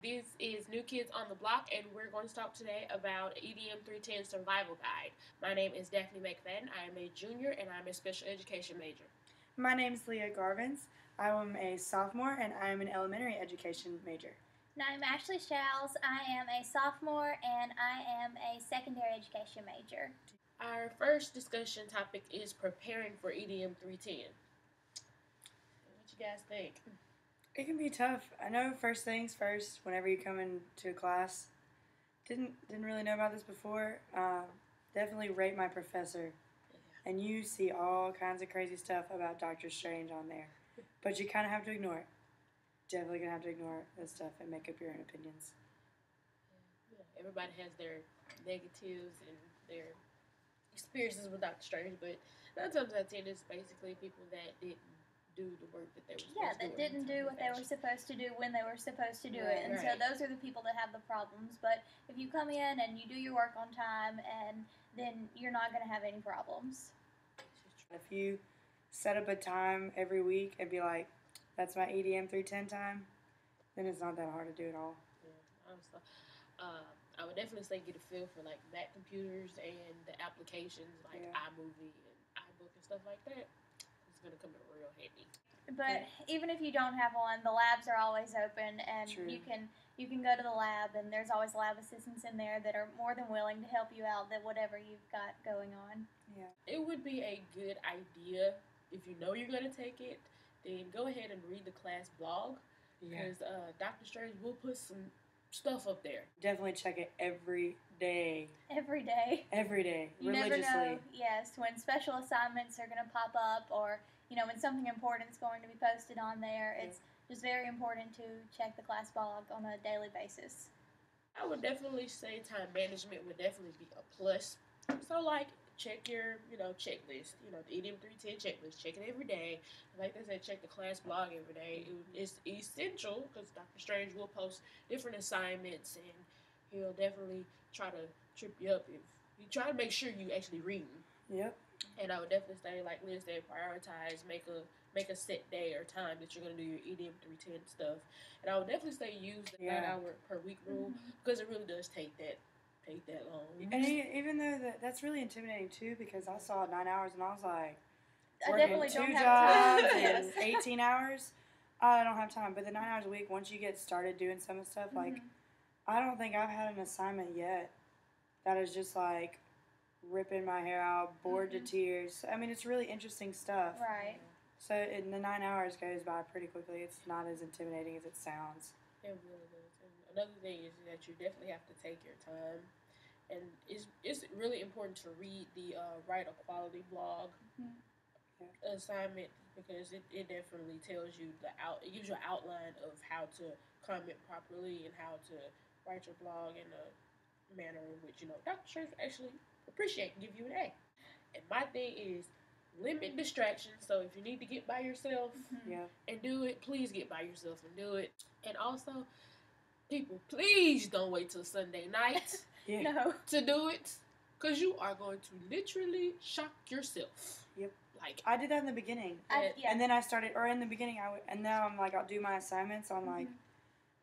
This is New Kids on the Block, and we're going to talk today about EDM 310 Survival Guide. My name is Daphne McFadden. I am a junior and I'm a special education major. My name is Leah Garvins. I am a sophomore and I am an elementary education major. And I'm Ashley Showles. I am a sophomore and I am a secondary education major. Our first discussion topic is preparing for EDM 310. What you guys think? It can be tough. I know first things first, whenever you come into class, didn't really know about this before. Definitely rate my professor. And you see all kinds of crazy stuff about Doctor Strange on there. But you kind of have to ignore it. Definitely going to have to ignore this stuff and make up your own opinions. Yeah, everybody has their negatives and their experiences with Doctor Strange, but 9 times out of 10 it's basically people that didn't do the work that they were supposed to do. That didn't do what they were supposed to do when they were supposed to do it. And so those are the people that have the problems. But if you come in and you do your work on time, and then you're not going to have any problems. If you set up a time every week and be like, that's my EDM 310 time, then it's not that hard to do at all. Yeah, honestly. I would definitely say get a feel for like Mac computers and the applications like iMovie and iBook and stuff like that. It's gonna come in real handy. But even if you don't have one, the labs are always open, and you can go to the lab, and there's always lab assistants in there that are more than willing to help you out with whatever you've got going on. Yeah, it would be a good idea if you know you're gonna take it. Then go ahead and read the class blog because Dr. Strange will put some stuff up there. Definitely check it every day. Every day. Every day. You religiously. Never know, yes, when special assignments are going to pop up, or when something important is going to be posted on there. It's just very important to check the class blog on a daily basis. I would definitely say time management would definitely be a plus. So like check your, checklist. The EDM 310 checklist. Check it every day. Like they said, check the class blog every day. It's essential because Dr. Strange will post different assignments, and he'll definitely try to trip you up if you try to make sure you actually read them. Yep. And I would definitely say, like Liz said, prioritize, make a set day or time that you're going to do your EDM 310 stuff. And I would definitely say use the 9-hour per week rule because it really does take that long. And even though that's really intimidating too, because I saw 9 hours and I was like, I definitely working 2 don't have jobs time. and 18 hours, I don't have time. But the 9 hours a week, once you get started doing some of the stuff, like I don't think I've had an assignment yet that is just like ripping my hair out, bored to tears. I mean, it's really interesting stuff. Right. So the 9 hours goes by pretty quickly. It's not as intimidating as it sounds. It really does. And another thing is that you definitely have to take your time. And it's really important to read the Write a Quality blog assignment because it definitely tells you it gives you an outline of how to comment properly and how to write your blog in a manner in which Dr. Strange actually appreciate and give you an A. And my thing is limit distractions. So if you need to get by yourself and do it, please get by yourself and do it. And also, people, please don't wait till Sunday night No. to do it, because you are going to literally shock yourself. Yep. Like I did that in the beginning, and then I started, or in the beginning, and now I'm like, I'll do my assignments on like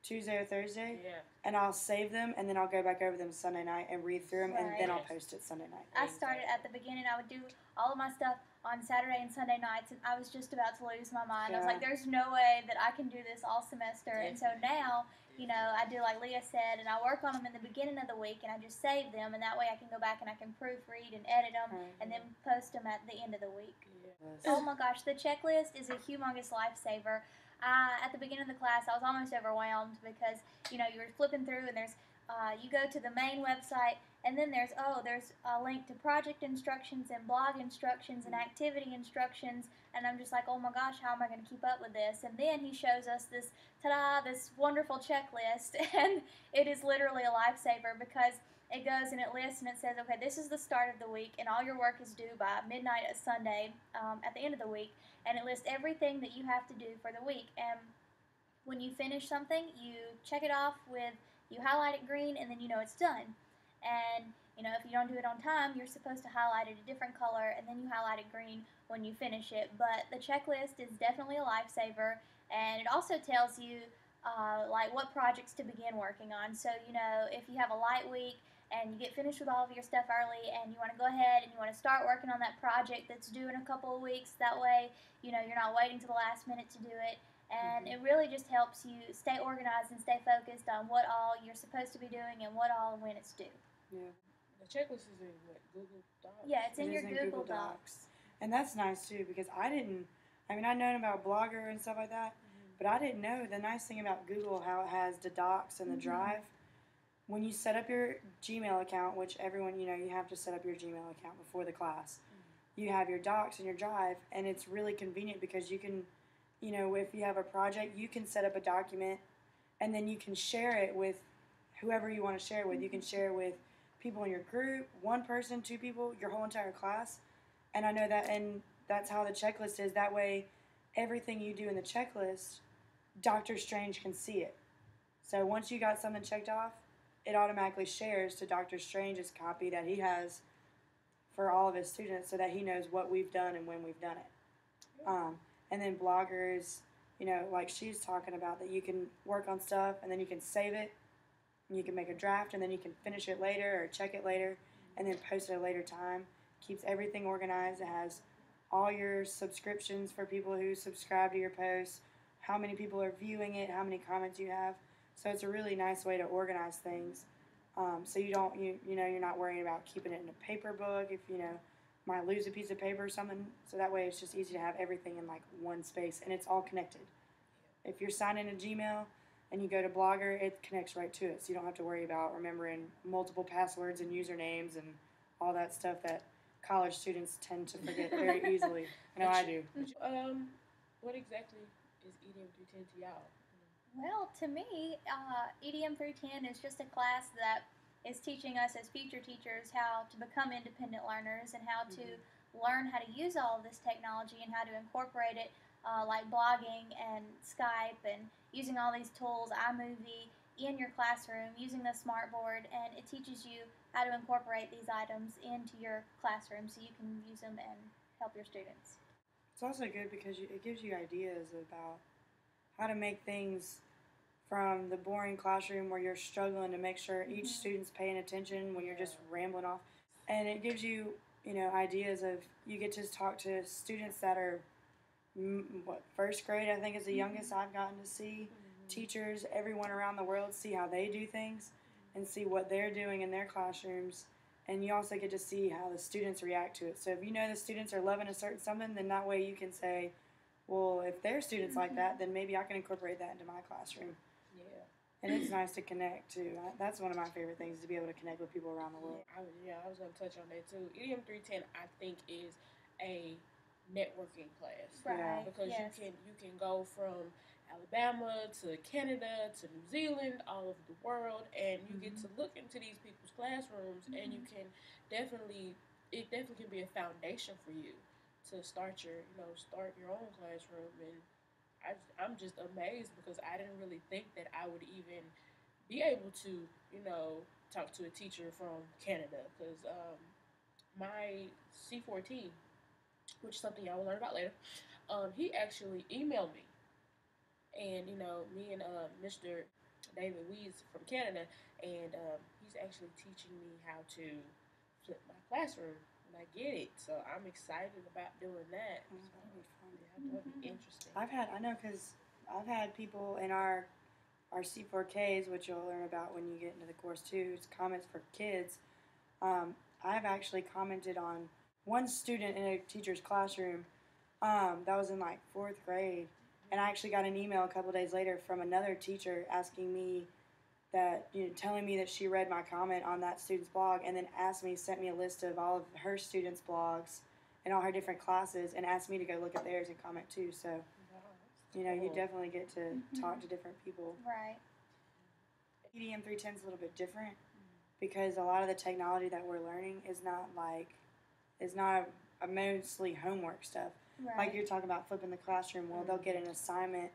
Tuesday or Thursday, and I'll save them, and then I'll go back over them Sunday night and read through them, and then I'll post it Sunday night. I started at the beginning. I would do all of my stuff on Saturday and Sunday nights, and I was just about to lose my mind. I was like, there's no way that I can do this all semester. And so now, I do like Leah said, and I work on them in the beginning of the week, and I just save them, and that way I can go back and I can proofread and edit them, and then post them at the end of the week. Oh my gosh, the checklist is a humongous lifesaver. At the beginning of the class, I was almost overwhelmed because, you were flipping through, and there's you go to the main website, and then there's a link to project instructions and blog instructions and activity instructions, and I'm just like, oh my gosh, how am I going to keep up with this? And then he shows us this, this wonderful checklist, and it is literally a lifesaver because it goes and it lists and it says, okay, this is the start of the week, and all your work is due by midnight at Sunday at the end of the week, and it lists everything that you have to do for the week. And when you finish something, you check it off with, you highlight it green, and then you know it's done. And if you don't do it on time, you're supposed to highlight it a different color, and then you highlight it green when you finish it. But the checklist is definitely a lifesaver, and it also tells you like what projects to begin working on. So, you know, if you have a light week and you get finished with all of your stuff early and you want to go ahead and you want to start working on that project that's due in a couple of weeks, that way, you know, you're not waiting to the last minute to do it. And it really just helps you stay organized and stay focused on what all you're supposed to be doing and what all and when it's due. Yeah. The checklist is in what, Google Docs? Yeah, it's in It your is in Google Docs. And that's nice too, because I mean, I'd known about Blogger and stuff like that, but I didn't know the nice thing about Google, how it has the Docs and the Drive. When you set up your Gmail account, which everyone, you know, you have to set up your Gmail account before the class, you have your Docs and your Drive, and it's really convenient because you can, you know, if you have a project, you can set up a document, and then you can share it with whoever you want to share it with. You can share it with people in your group, one person, two people, your whole entire class. And I know that, and that's how the checklist is. That way, everything you do in the checklist, Dr. Strange can see it. So once you got something checked off, it automatically shares to Dr. Strange's copy that he has for all of his students so that he knows what we've done and when we've done it. And then bloggers, you know, like she's talking about, that you can work on stuff and then you can save it and you can make a draft and then you can finish it later or check it later and then post it at a later time. Keeps everything organized. It has all your subscriptions for people who subscribe to your posts, how many people are viewing it, how many comments you have. So it's a really nice way to organize things. So you don't, you know, you're not worrying about keeping it in a paper book if, you know, might lose a piece of paper or something. So that way it's just easy to have everything in like one space and it's all connected. If you're signed into Gmail and you go to Blogger, it connects right to it. So you don't have to worry about remembering multiple passwords and usernames and all that stuff that college students tend to forget very easily. I know I do. What exactly is EDM 310 to y'all? Well, to me, EDM 310 is just a class that is teaching us as future teachers how to become independent learners and how to learn how to use all of this technology and how to incorporate it, like blogging and Skype and using all these tools, iMovie, in your classroom, using the smartboard, and it teaches you how to incorporate these items into your classroom so you can use them and help your students. It's also good because it gives you ideas about how to make things from the boring classroom where you're struggling to make sure each student's paying attention when you're just rambling off. And it gives you, you know, ideas of, you get to talk to students that are, first grade, I think is the youngest I've gotten to see. Teachers, everyone around the world, see how they do things and see what they're doing in their classrooms. And you also get to see how the students react to it. So if you know the students are loving a certain something, then that way you can say, well, if they're students like that, then maybe I can incorporate that into my classroom. Yeah. And it's nice to connect, too. That's one of my favorite things, to be able to connect with people around the world. I was going to touch on that, too. EDM 310, I think, is a networking class. Right. Because you can go from Alabama to Canada to New Zealand, all over the world, and you get to look into these people's classrooms, and you can it definitely can be a foundation for you to start your own classroom. And I'm just amazed because I didn't really think that I would even be able to, you know, talk to a teacher from Canada, because my C14, which is something y'all will learn about later, he actually emailed me. And, you know, me and Mr. David Weeds from Canada, and he's actually teaching me how to flip my classroom. And I get it, so I'm excited about doing that. That'll be fun. Yeah, that'll be interesting. I know, because I've had people in our C4Ks, which you'll learn about when you get into the course too, it's comments for kids. I've actually commented on one student in a teacher's classroom that was in like 4th grade. And I actually got an email a couple days later from another teacher asking me that, you know, telling me that she read my comment on that student's blog, and then sent me a list of all of her students' blogs and all her different classes, and asked me to go look at theirs and comment too. So, you know, you definitely get to talk to different people. Right. EDM 310 is a little bit different because a lot of the technology that we're learning is not mostly homework stuff. Right. Like you're talking about flipping the classroom. Well, they'll get an assignment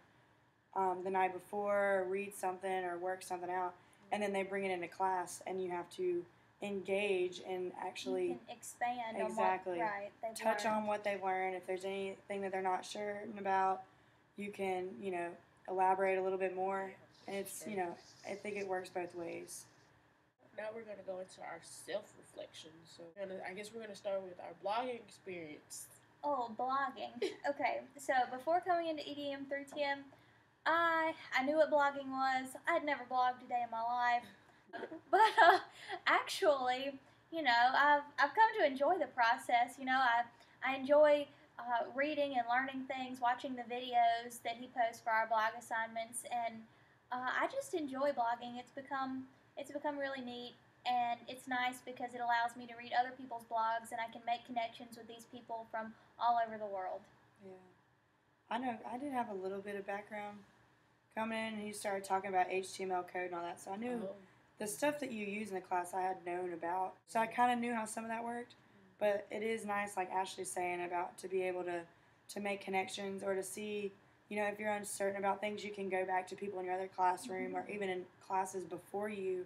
the night before, read something or work something out, and then they bring it into class, and you have to engage and actually you can expand exactly on what, they've touch learned. on what they've learned. If there's anything that they're not certain about, you can, you know, elaborate a little bit more. And it's, you know, I think it works both ways. Now we're going to go into our self-reflection. So I guess we're going to start with our blogging experience. Oh, blogging. Okay, so before coming into EDM 310, I knew what blogging was. I'd never blogged a day in my life. But actually, you know, I've come to enjoy the process. You know, I enjoy reading and learning things, watching the videos that he posts for our blog assignments, and I just enjoy blogging. It's become really neat, and it's nice because it allows me to read other people's blogs, and I can make connections with these people from all over the world. Yeah. I know I did have a little bit of background coming in, and he started talking about HTML code and all that, so I knew the stuff that you use in the class I had known about. So I kind of knew how some of that worked, but it is nice, like Ashley's saying, about to be able to make connections or to see, you know, if you're uncertain about things, you can go back to people in your other classroom or even in classes before you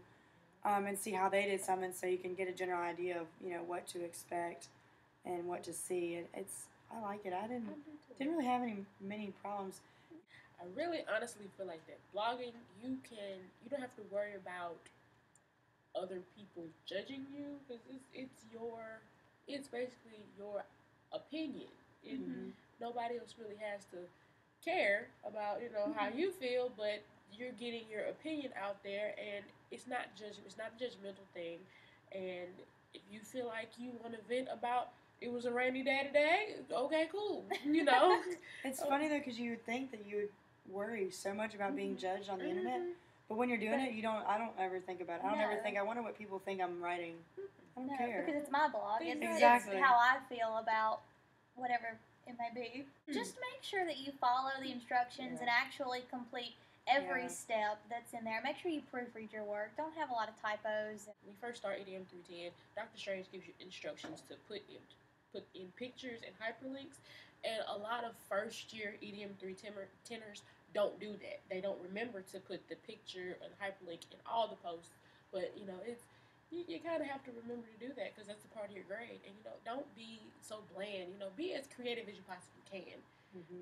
and see how they did something so you can get a general idea of, you know, what to expect and what to see. I like it. I didn't really have many problems. I really honestly feel like that blogging, you don't have to worry about other people judging you because it's basically your opinion. Nobody else really has to care about, you know, how you feel, but you're getting your opinion out there, and it's not a judgmental thing. And if you feel like you want to vent about it was a rainy day today, okay, cool, you know. It's funny though because you would think that you would worry so much about being judged on the internet, but when you're doing it, I don't ever think about it. I don't ever think, I wonder what people think I'm writing. I don't care. Because it's my blog. Exactly. It's how I feel about whatever it may be. Just make sure that you follow the instructions and actually complete every step that's in there. Make sure you proofread your work. Don't have a lot of typos. When we first start EDM 310, Dr. Strange gives you instructions to put in pictures and hyperlinks, and a lot of first-year EDM 310ers don't do that. They don't remember to put the picture and hyperlink in all the posts, but, you know, you kind of have to remember to do that because that's a part of your grade. And, you know, don't be so bland. You know, be as creative as you possibly can.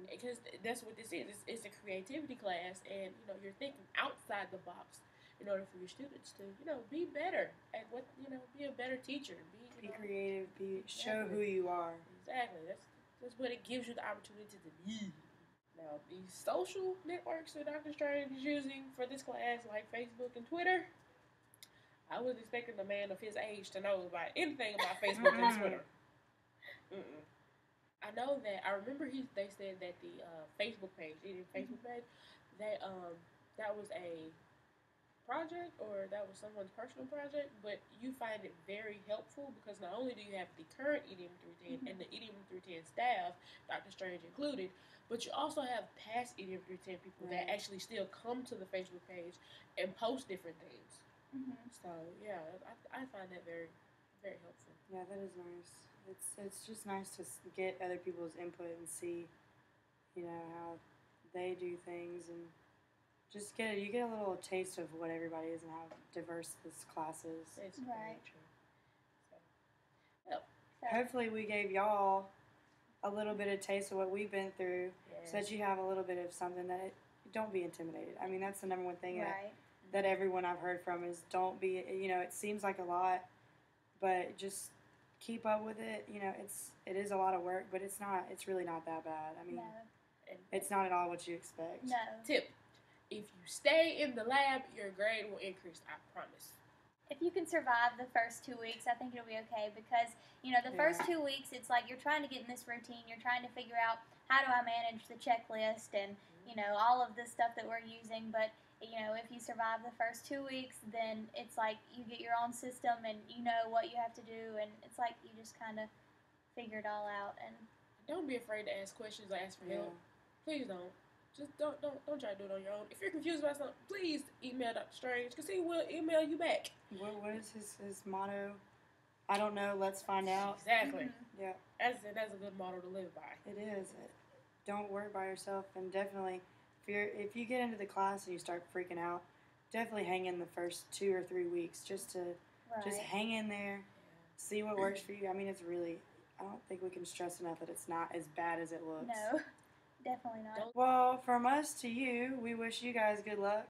Because that's what this is. It's a creativity class, and, you know, you're thinking outside the box in order for your students to, you know, be better at what, you know, be a better teacher. Be creative. Show who you are. Exactly. That's what it gives you the opportunity to be. Now, the social networks that Dr. Strange is using for this class, like Facebook and Twitter, I was expecting a man of his age to know about anything about Facebook and Twitter. I know that I remember they said that the Facebook page, that was a project or that was someone's personal project, but you find it very helpful because not only do you have the current EDM 310 and the EDM 310 staff, Dr. Strange included, but you also have past EDM 310 people that actually still come to the Facebook page and post different things. So yeah, I find that very, very helpful. Yeah, that is nice. It's just nice to get other people's input and see, you know, how they do things, and just get a little taste of what everybody is and how diverse this class is. It's very true. So, hopefully we gave y'all a little bit of taste of what we've been through, so that you have a little bit of something don't be intimidated. I mean, that's the number one thing that everyone I've heard from is don't be, you know, it seems like a lot, but just keep up with it. You know, it is a lot of work, but it's really not that bad. I mean, it's not at all what you expect. No. Tip: if you stay in the lab, your grade will increase. I promise. If you can survive the first 2 weeks, I think it'll be okay because, you know, the first 2 weeks, it's like you're trying to get in this routine. You're trying to figure out how do I manage the checklist and, you know, all of the stuff that we're using. But, you know, if you survive the first 2 weeks, then it's like you get your own system and you know what you have to do. And it's like you just kind of figure it all out. And don't be afraid to ask questions or ask for help. Please don't. Just don't try to do it on your own. If you're confused about something, please email Dr. Strange because he will email you back. What is his motto? I don't know. Let's find out. Exactly. Yeah. That's a good motto to live by. It is. Don't work by yourself, and definitely, if you get into the class and you start freaking out, definitely hang in the first 2 or 3 weeks just hang in there, see what works for you. I mean, it's really. I don't think we can stress enough that it's not as bad as it looks. No. Definitely not. Well, from us to you, we wish you guys good luck.